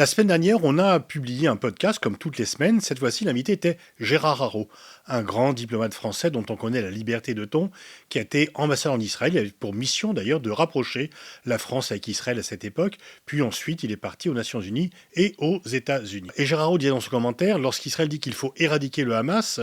La semaine dernière, on a publié un podcast comme toutes les semaines. Cette fois-ci, l'invité était Gérard Haro, un grand diplomate français dont on connaît la liberté de ton, qui a été ambassadeur en Israël. Il avait pour mission d'ailleurs de rapprocher la France avec Israël à cette époque. Puis ensuite, il est parti aux Nations Unies et aux États-Unis. Et Gérard Haro disait dans son commentaire, lorsqu'Israël dit qu'il faut éradiquer le Hamas,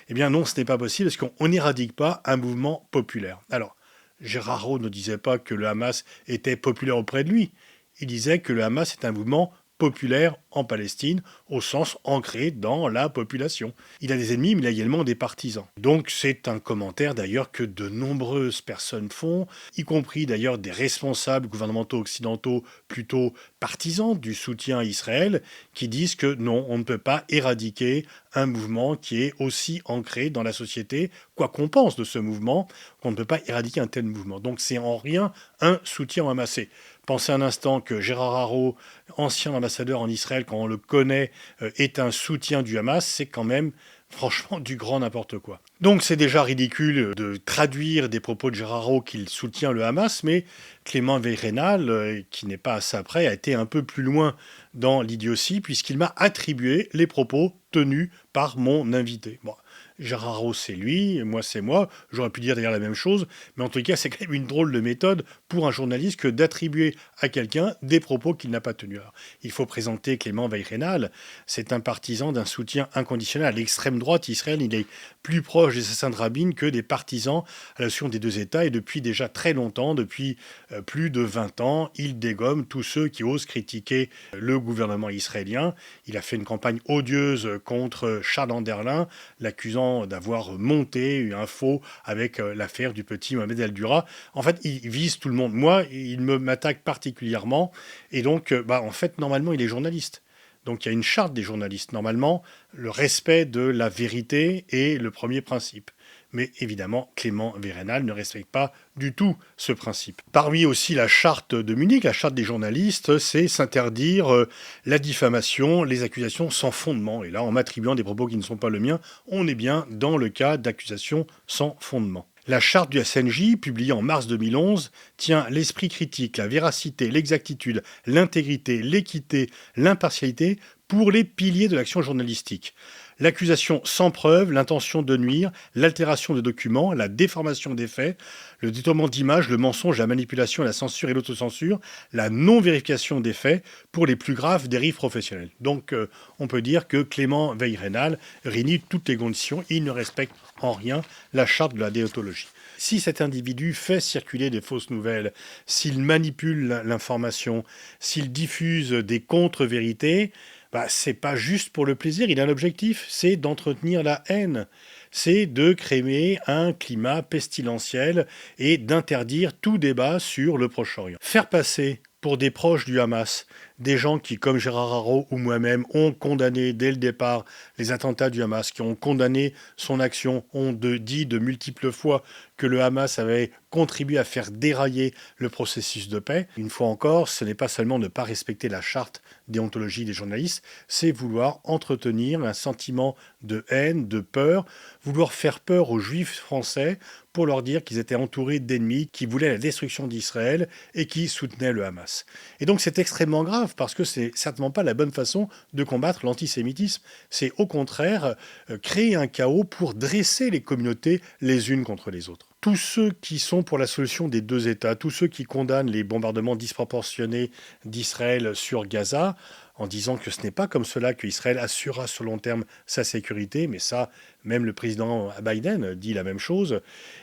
eh bien non, ce n'est pas possible parce qu'on n'éradique pas un mouvement populaire. Alors, Gérard Haro ne disait pas que le Hamas était populaire auprès de lui. Il disait que le Hamas est un mouvement populaire en Palestine, au sens ancré dans la population. Il a des ennemis, mais il a également des partisans. Donc c'est un commentaire d'ailleurs que de nombreuses personnes font, y compris d'ailleurs des responsables gouvernementaux occidentaux plutôt partisans du soutien à Israël, qui disent que non, on ne peut pas éradiquer un mouvement qui est aussi ancré dans la société, quoi qu'on pense de ce mouvement, qu'on ne peut pas éradiquer un tel mouvement. Donc c'est en rien un soutien au Hamas. Pensez un instant que Gérard Haro, ancien ambassadeur en Israël, quand on le connaît, est un soutien du Hamas, c'est quand même franchement du grand n'importe quoi. Donc c'est déjà ridicule de traduire des propos de Gérard Haro qu'il soutient le Hamas, mais Clément Veil-Rénal, qui n'est pas à ça près, a été un peu plus loin dans l'idiotie, puisqu'il m'a attribué les propos tenus par mon invité. Bon, Gérard Haro, c'est lui, moi, c'est moi. J'aurais pu dire d'ailleurs la même chose, mais en tout cas, c'est quand même une drôle de méthode pour un journaliste que d'attribuer à quelqu'un des propos qu'il n'a pas tenus. Alors, il faut présenter Clément Veil-Rénal. C'est un partisan d'un soutien inconditionnel à l'extrême droite israélienne. Il est plus proche des assassins de Rabin que des partisans à la notion des deux États. Et depuis déjà très longtemps, depuis plus de 20 ans, il dégomme tous ceux qui osent critiquer le gouvernement israélien. Il a fait une campagne odieuse contre Charles Anderlin, l'accusant d'avoir monté un faux avec l'affaire du petit Mohamed El-Dura. En fait, il vise tout le monde. Moi, il m'attaque particulièrement. Et donc, en fait, normalement, il est journaliste. Donc, il y a une charte des journalistes. Normalement, le respect de la vérité est le premier principe. Mais évidemment, Clément Veil-Rénal ne respecte pas du tout ce principe. Parmi aussi la charte de Munich, la charte des journalistes, c'est s'interdire la diffamation, les accusations sans fondement. Et là, en m'attribuant des propos qui ne sont pas le mien, on est bien dans le cas d'accusations sans fondement. La charte du SNJ, publiée en mars 2011, tient l'esprit critique, la véracité, l'exactitude, l'intégrité, l'équité, l'impartialité pour les piliers de l'action journalistique. L'accusation sans preuve, l'intention de nuire, l'altération de documents, la déformation des faits, le détournement d'images, le mensonge, la manipulation, la censure et l'autocensure, la non-vérification des faits pour les plus graves dérives professionnelles. Donc on peut dire que Clément Veil-Rénal réunit toutes les conditions et il ne respecte en rien la charte de la déontologie. Si cet individu fait circuler des fausses nouvelles, s'il manipule l'information, s'il diffuse des contre-vérités, c'est pas juste pour le plaisir, il a un objectif, c'est d'entretenir la haine, c'est de créer un climat pestilentiel et d'interdire tout débat sur le Proche-Orient. Faire passer pour des proches du Hamas des gens qui, comme Gérard Haro ou moi-même, ont condamné dès le départ les attentats du Hamas, qui ont condamné son action, ont dit de multiples fois que le Hamas avait contribué à faire dérailler le processus de paix. Une fois encore, ce n'est pas seulement ne pas respecter la charte déontologie des journalistes, c'est vouloir entretenir un sentiment de haine, de peur, vouloir faire peur aux juifs français pour leur dire qu'ils étaient entourés d'ennemis qui voulaient la destruction d'Israël et qui soutenaient le Hamas. Et donc c'est extrêmement grave parce que c'est certainement pas la bonne façon de combattre l'antisémitisme. C'est au contraire créer un chaos pour dresser les communautés les unes contre les autres. Tous ceux qui sont pour la solution des deux États, tous ceux qui condamnent les bombardements disproportionnés d'Israël sur Gaza, en disant que ce n'est pas comme cela qu'Israël assurera sur long terme sa sécurité, mais ça, même le président Biden dit la même chose,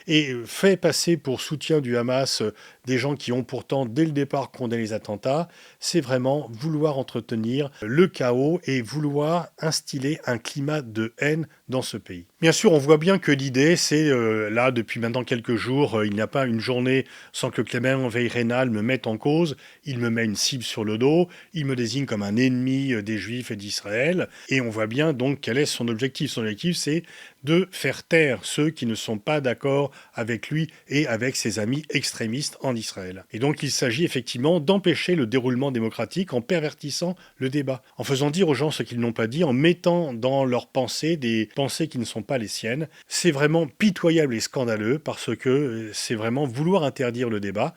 et fait passer pour soutien du Hamas des gens qui ont pourtant dès le départ condamné les attentats, c'est vraiment vouloir entretenir le chaos et vouloir instiller un climat de haine dans ce pays. Bien sûr, on voit bien que l'idée, c'est là, depuis maintenant quelques jours, il n'y a pas une journée sans que Clément Veil-Rénal me mette en cause, il me met une cible sur le dos, il me désigne comme un ennemi des Juifs et d'Israël, et on voit bien donc quel est son objectif. Son objectif, c'est de faire taire ceux qui ne sont pas d'accord avec lui et avec ses amis extrémistes en Israël. Et donc il s'agit effectivement d'empêcher le déroulement démocratique en pervertissant le débat, en faisant dire aux gens ce qu'ils n'ont pas dit, en mettant dans leurs pensées des pensées qui ne sont pas les siennes. C'est vraiment pitoyable et scandaleux parce que c'est vraiment vouloir interdire le débat.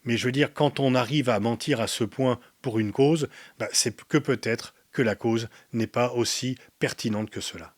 Mais je veux dire, quand on arrive à mentir à ce point pour une cause, c'est que peut-être que la cause n'est pas aussi pertinente que cela.